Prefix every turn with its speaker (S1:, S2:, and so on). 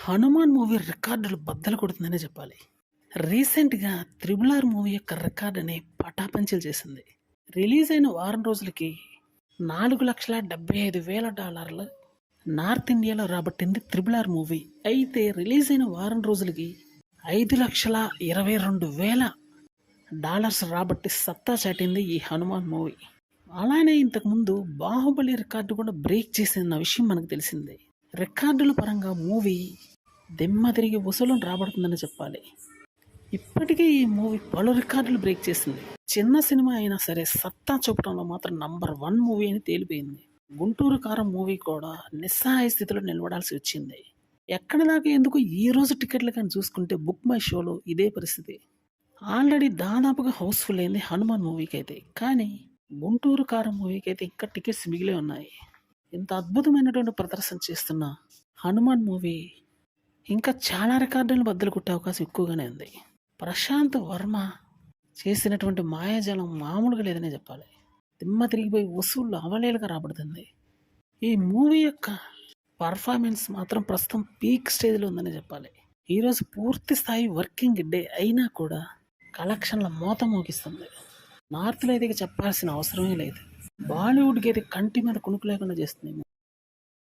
S1: Hanuman movie రికార్డులు బద్దలు కొడుతుందనే చెప్పాలి. రీసెంట్‌గా 'త్రిబుల్ ఆర్' మూవీ యొక్క రికార్డుని పటాపంచలు చేసింది. రిలీజ్ అయిన వారం రోజులకి $4,75,000 నార్త్ ఇండియాలో రాబట్టింది 'త్రిబుల్ ఆర్' మూవీ. అయితే రిలీజ్ అయిన వారం రోజులకి $5,22,000 రాబట్టి సత్తా చాటింది ఈ హనుమాన్ మూవీ. అలానే ఇంతకుముందు 'బాహుబలి' రికార్డు కూడా బ్రేక్ చేసిన విషయం మనకు తెలిసిందే. రికార్డుల పరంగా మూవీ దిమ్మ తిరిగి వసూలను రాబడుతుందని చెప్పాలి. ఇప్పటికే ఈ మూవీ పలు రికార్డులు బ్రేక్ చేసింది. చిన్న సినిమా అయినా సరే సత్తా చూపడంలో మాత్రం నంబర్ 1 మూవీ అని తేలిపోయింది. 'గుంటూరు కారం' మూవీ కూడా నిస్సహాయ స్థితిలో నిలబడాల్సి వచ్చింది. ఎక్కడ దాకా ఎందుకు ఈ రోజు టికెట్లు కానీ చూసుకుంటే బుక్ మై షోలో ఇదే పరిస్థితి. ఆల్రెడీ దాదాపుగా హౌస్ఫుల్ అయింది హనుమాన్ మూవీకి అయితే. కానీ 'గుంటూరు కారం' మూవీకి అయితే ఇంకా టికెట్స్ మిగిలే ఉన్నాయి. ఇంత అద్భుతమైనటువంటి ప్రదర్శన చేస్తున్న హనుమాన్ మూవీ ఇంకా చాలా రికార్డులను బద్దలు కొట్టే అవకాశం ఎక్కువగానే ఉంది. ప్రశాంత్ వర్మ చేసినటువంటి మాయాజాలం మామూలుగా లేదనే చెప్పాలి. దిమ్మ తిరిగిపోయి వసూళ్ళు అవలేలుగా రాబడుతుంది. ఈ మూవీ యొక్క పర్ఫార్మెన్స్ మాత్రం ప్రస్తుతం పీక్ స్టేజ్లో ఉందని చెప్పాలి. ఈరోజు పూర్తి స్థాయి వర్కింగ్ డే అయినా కూడా కలెక్షన్ల మోత మోగిస్తుంది. నార్త్లో అయితే చెప్పాల్సిన అవసరమే లేదు. బాలీవుడ్కి అయితే కంటి మీద కునుకు లేకుండా చేస్తుంది.